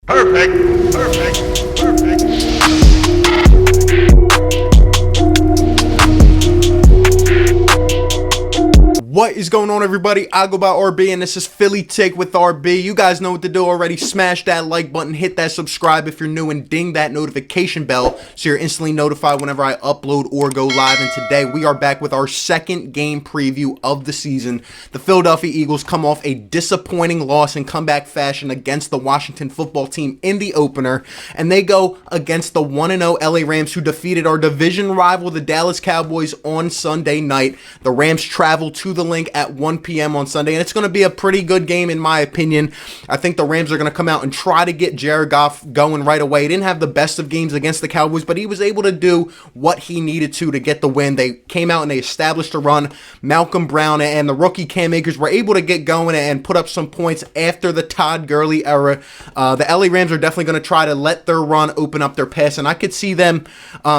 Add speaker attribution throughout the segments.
Speaker 1: Perfect. Perfect. Perfect.
Speaker 2: What is going on, everybody? I go by RB, and this is Philly Take with RB. You guys know what to do already. Smash that like button, hit that subscribe if you're new, and ding that notification bell so you're instantly notified whenever I upload or go live. And today we are back with our second game preview of the season. The Philadelphia Eagles come off a disappointing loss in comeback fashion against the Washington football team in the opener, and they go against the 1-0 LA Rams, who defeated our division rival, the Dallas Cowboys, on Sunday night. The Rams travel to the link at 1 p.m. on Sunday, and it's going to be a pretty good game in my opinion. I think the Rams are going to come out and try to get Jared Goff going right away. He didn't have the best of games against the Cowboys, but he was able to do what he needed to get the win. They came out and they established a run. Malcolm Brown and the rookie Cam Akers were able to get going and put up some points after the Todd Gurley era. The LA Rams are definitely going to try to let their run open up their pass, and I could see them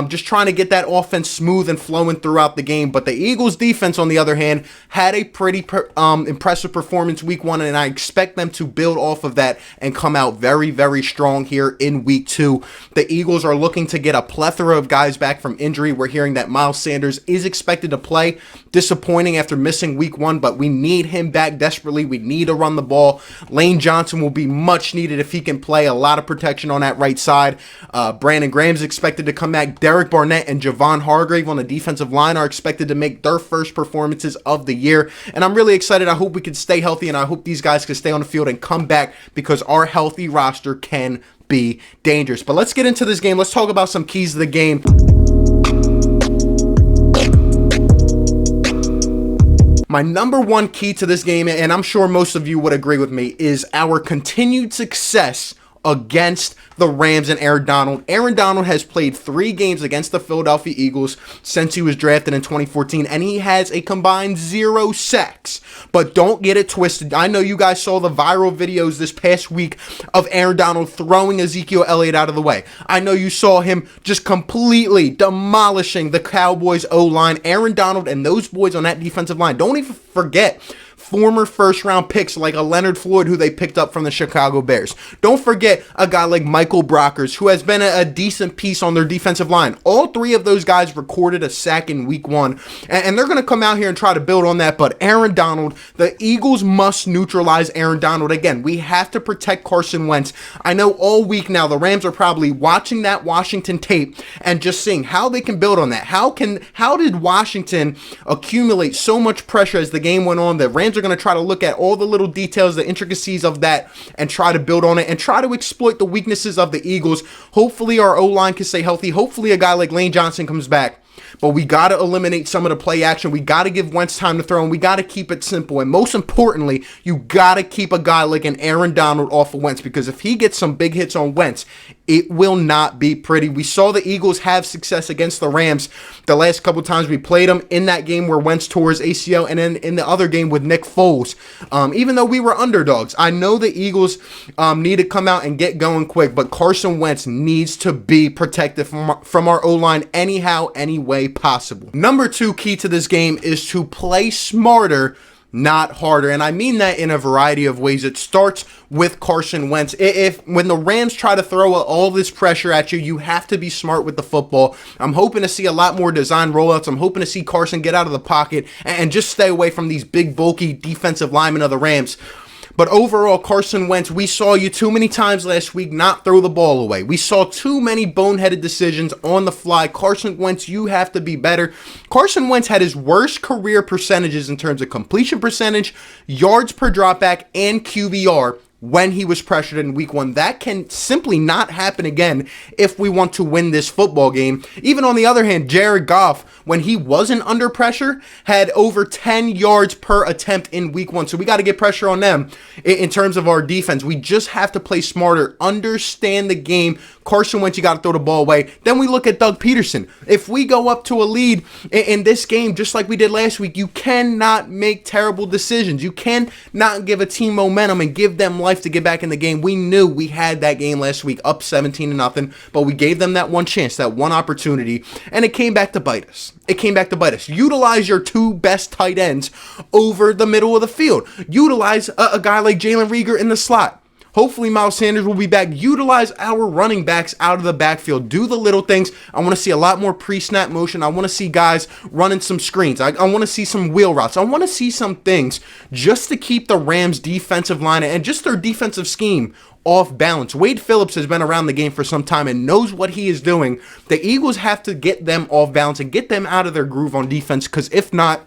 Speaker 2: just trying to get that offense smooth and flowing throughout the game. But the Eagles defense, on the other hand, had a pretty impressive performance week one, and I expect them to build off of that and come out very, very strong here in week two. The Eagles are looking to get a plethora of guys back from injury. We're hearing that Miles Sanders is expected to play. Disappointing after missing week one, but we need him back desperately. We need to run the ball. Lane Johnson will be much needed if he can play. A lot of protection on that right side. Brandon Graham's expected to come back. Derek Barnett and Javon Hargrave on the defensive line are expected to make their first performances of the year, and I'm really excited. I hope we can stay healthy, and I hope these guys can stay on the field and come back, because our healthy roster can be dangerous. But let's get into this game. Let's talk about some keys to the game. My number one key to this game, and I'm sure most of you would agree with me, is our continued success against the Rams and Aaron Donald. Aaron Donald has played 3 games against the Philadelphia Eagles since he was drafted in 2014, and he has a combined 0 sacks. But don't get it twisted. I know you guys saw the viral videos this past week of Aaron Donald throwing Ezekiel Elliott out of the way. I know you saw him just completely demolishing the Cowboys O-line. Aaron Donald and those boys on that defensive line. Don't even forget former first-round picks like a Leonard Floyd, who they picked up from the Chicago Bears. Don't forget a guy like Michael Brockers, who has been a decent piece on their defensive line. All 3 of those guys recorded a sack in week 1, and they're going to come out here and try to build on that. But Aaron Donald, the Eagles must neutralize Aaron Donald. Again, we have to protect Carson Wentz. I know all week now the Rams are probably watching that Washington tape and just seeing how they can build on that. How did Washington accumulate so much pressure as the game went on? The Rams are going to try to look at all the little details, the intricacies of that, and try to build on it and try to exploit the weaknesses of the Eagles. Hopefully our O-line can stay healthy. Hopefully a guy like Lane Johnson comes back. But we got to eliminate some of the play action. We got to give Wentz time to throw, and we got to keep it simple. And most importantly, you got to keep a guy like an Aaron Donald off of Wentz, because if he gets some big hits on Wentz, it will not be pretty. We saw the Eagles have success against the Rams the last couple times we played them, in that game where Wentz tore his ACL, and then in the other game with Nick Foles. Even though we were underdogs, I know the Eagles need to come out and get going quick, but Carson Wentz needs to be protected from our O-line anyhow, any way possible. Number 2 key to this game is to play smarter, not harder. And I mean that in a variety of ways. It starts with Carson Wentz. When the Rams try to throw all this pressure at you, you have to be smart with the football. I'm hoping to see a lot more design rollouts. I'm hoping to see Carson get out of the pocket and just stay away from these big, bulky defensive linemen of the Rams. But overall, Carson Wentz, we saw you too many times last week not throw the ball away. We saw too many boneheaded decisions on the fly. Carson Wentz, you have to be better. Carson Wentz had his worst career percentages in terms of completion percentage, yards per dropback, and QBR when he was pressured in week 1. That can simply not happen again if we want to win this football game. Even on the other hand, Jared Goff, when he wasn't under pressure, had over 10 yards per attempt in week 1. So we got to get pressure on them in terms of our defense. We just have to play smarter, understand the game. Carson Wentz, you got to throw the ball away. Then we look at Doug Peterson. If we go up to a lead in this game, just like we did last week, you cannot make terrible decisions. You cannot give a team momentum and give them life to get back in the game. We knew we had that game last week up 17-0, but we gave them that one chance, that one opportunity, and it came back to bite us. Utilize your 2 best tight ends over the middle of the field. Utilize a guy like Jalen Reagor in the slot. Hopefully Miles Sanders will be back. Utilize our running backs out of the backfield. Do the little things. I want to see a lot more pre-snap motion. I want to see guys running some screens. I want to see some wheel routes. I want to see some things just to keep the Rams defensive line and just their defensive scheme off balance. Wade Phillips has been around the game for some time and knows what he is doing. The Eagles have to get them off balance and get them out of their groove on defense, because if not,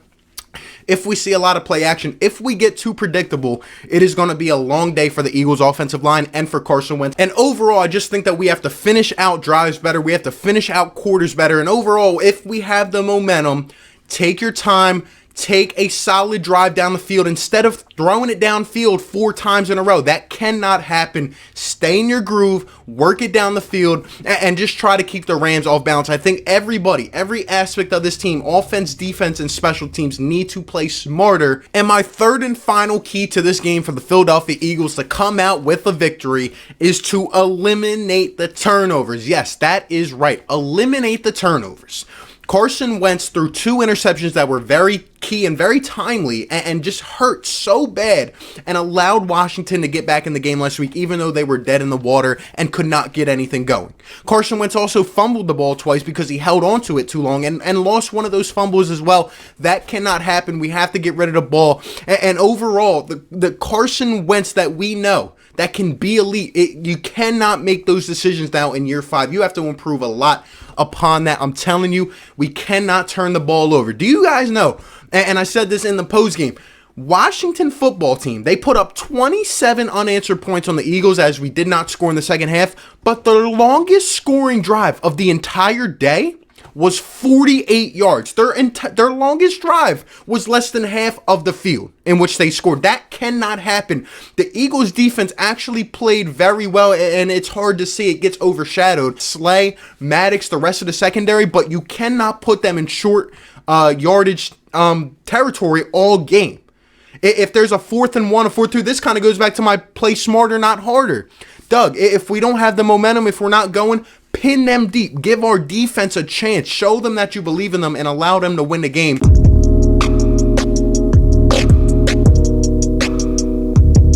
Speaker 2: if we see a lot of play action, if we get too predictable, it is going to be a long day for the Eagles offensive line and for Carson Wentz. And overall, I just think that we have to finish out drives better. We have to finish out quarters better. And overall, if we have the momentum, take your time. Take a solid drive down the field instead of throwing it downfield 4 times in a row. That cannot happen. Stay in your groove, work it down the field, and just try to keep the Rams off balance. I think every aspect of this team, offense, defense, and special teams, need to play smarter. And my third and final key to this game for the Philadelphia Eagles to come out with a victory is to eliminate the turnovers. Yes, that is right. Eliminate the turnovers. Carson Wentz threw 2 interceptions that were very key and very timely and just hurt so bad and allowed Washington to get back in the game last week, even though they were dead in the water and could not get anything going. Carson Wentz also fumbled the ball twice because he held on to it too long and lost one of those fumbles as well. That cannot happen. We have to get rid of the ball. And overall, the Carson Wentz that we know, that can be elite, you cannot make those decisions now in year 5. You have to improve a lot upon that. I'm telling you, we cannot turn the ball over. Do you guys know, and I said this in the postgame, Washington football team, they put up 27 unanswered points on the Eagles as we did not score in the second half, but the longest scoring drive of the entire day was 48 yards. Their longest drive was less than half of the field in which they scored. That cannot happen. The Eagles defense actually played very well, and it's hard to see. It gets overshadowed. Slay, Maddox, the rest of the secondary, but you cannot put them in short yardage territory all game. If there's a 4th and 1, a 4th 2, this kind of goes back to my play smarter, not harder. Doug, if we don't have the momentum, if we're not going, pin them deep. Give our defense a chance. Show them that you believe in them and allow them to win the game.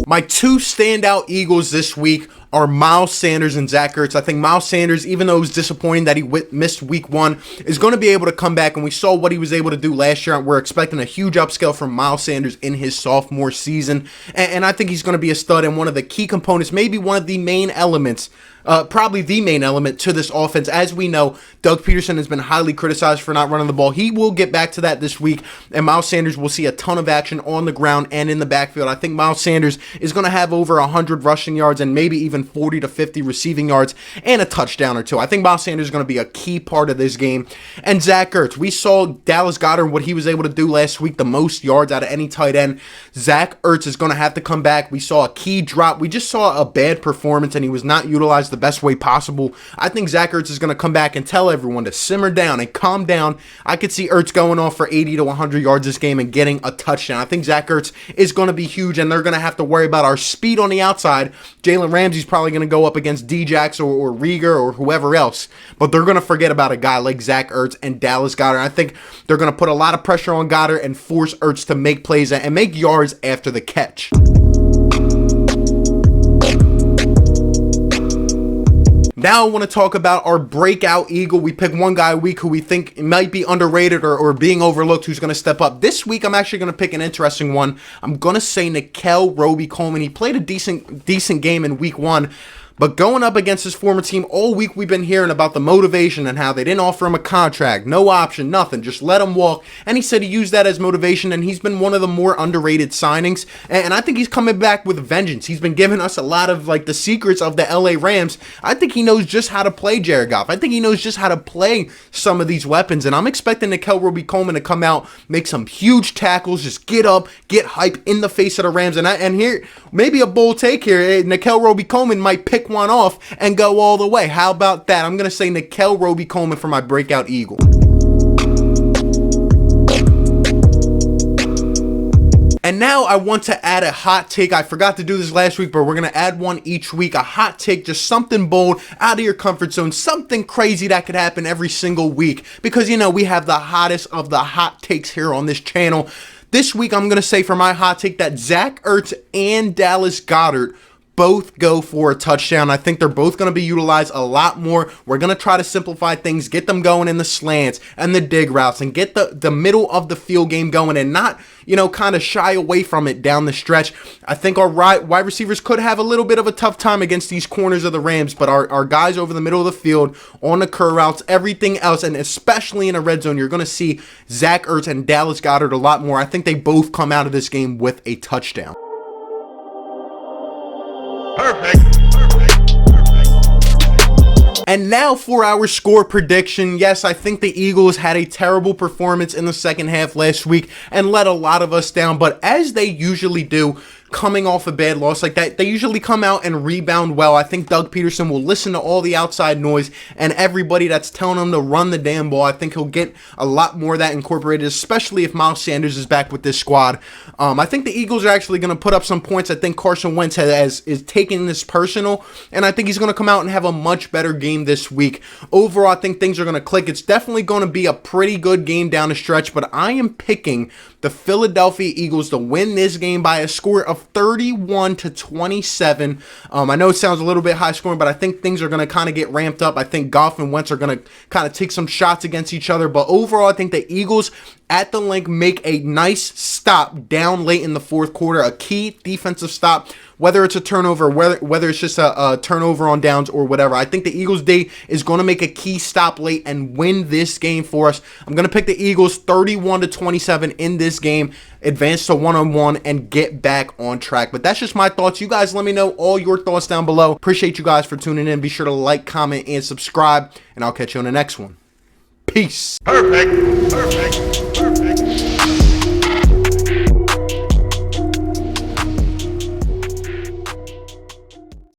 Speaker 2: My 2 standout Eagles this week are Miles Sanders and Zach Ertz. I think Miles Sanders, even though it was disappointing that he missed week 1, is going to be able to come back, and we saw what he was able to do last year. We're expecting a huge upscale from Miles Sanders in his sophomore season, and I think he's going to be a stud and one of the key components, maybe one of the main elements, probably the main element to this offense. As we know, Doug Peterson has been highly criticized for not running the ball. He will get back to that this week, and Miles Sanders will see a ton of action on the ground and in the backfield. I think Miles Sanders is going to have over 100 rushing yards and maybe even 40 to 50 receiving yards and a touchdown or 2. I think Miles Sanders is going to be a key part of this game. And Zach Ertz, we saw Dallas Goedert, what he was able to do last week, the most yards out of any tight end. Zach Ertz is going to have to come back. We saw a key drop. We just saw a bad performance, and he was not utilized the best way possible. I think Zach Ertz is going to come back and tell everyone to simmer down and calm down. I could see Ertz going off for 80 to 100 yards this game and getting a touchdown. I think Zach Ertz is going to be huge, and they're going to have to worry about our speed on the outside. Jalen Ramsey's probably going to go up against Djax or Rieger or whoever else, but they're going to forget about a guy like Zach Ertz and Dallas Goedert. I think they're going to put a lot of pressure on Goedert and force Ertz to make plays and make yards after the catch. Now I want to talk about our breakout Eagle. We pick one guy a week who we think might be underrated or being overlooked, who's going to step up. This week, I'm actually going to pick an interesting one. I'm going to say Nickell Robey-Coleman. He played a decent game in week 1. But going up against his former team, all week we've been hearing about the motivation and how they didn't offer him a contract, no option, nothing, just let him walk. And he said he used that as motivation, and he's been one of the more underrated signings. And I think he's coming back with vengeance. He's been giving us a lot of the secrets of the LA Rams. I think he knows just how to play Jared Goff. I think he knows just how to play some of these weapons. And I'm expecting Nickell Robey-Coleman to come out, make some huge tackles, just get up, get hype in the face of the Rams. And here, maybe a bold take here, Nickell Robey-Coleman might pick one off and go all the way. How about that? I'm going to say Nickell Robey-Coleman for my breakout Eagle. And now I want to add a hot take. I forgot to do this last week, but we're going to add one each week. A hot take, just something bold, out of your comfort zone, something crazy that could happen every single week. Because, we have the hottest of the hot takes here on this channel. This week, I'm going to say for my hot take that Zach Ertz and Dallas Goedert both go for a touchdown. I think they're both going to be utilized a lot more. We're going to try to simplify things, get them going in the slants and the dig routes, and get the middle of the field game going, and not, kind of shy away from it down the stretch. I think our wide receivers could have a little bit of a tough time against these corners of the Rams, but our guys over the middle of the field, on the curl routes, everything else, and especially in a red zone, you're going to see Zach Ertz and Dallas Goedert a lot more. I think they both come out of this game with a touchdown.
Speaker 1: Perfect. Perfect. Perfect.
Speaker 2: And now for our score prediction. Yes, I think the Eagles had a terrible performance in the second half last week and let a lot of us down, but as they usually do, coming off a bad loss like that, they usually come out and rebound well. I think Doug Peterson will listen to all the outside noise and everybody that's telling him to run the damn ball. I think he'll get a lot more of that incorporated, especially if Miles Sanders is back with this squad. I think the Eagles are actually going to put up some points. I think Carson Wentz is taking this personal, and I think he's going to come out and have a much better game this week. Overall, I think things are going to click. It's definitely going to be a pretty good game down the stretch, but I am picking the Philadelphia Eagles to win this game by a score of 31-27. I know it sounds a little bit high scoring, but I think things are going to kind of get ramped up. I think Goff and Wentz are going to kind of take some shots against each other, but overall, I think the Eagles at the link make a nice stop down late in the fourth quarter, a key defensive stop, whether it's a turnover, whether it's just a turnover on downs or whatever. I think the Eagles D is going to make a key stop late and win this game for us. I'm going to pick the Eagles 31-27 in this game, advance to 1-1, and get back on track. But that's just my thoughts. You guys let me know all your thoughts down below. Appreciate you guys for tuning in. Be sure to like, comment, and subscribe, and I'll catch you on the next one. Peace.
Speaker 1: Perfect. Perfect. Perfect.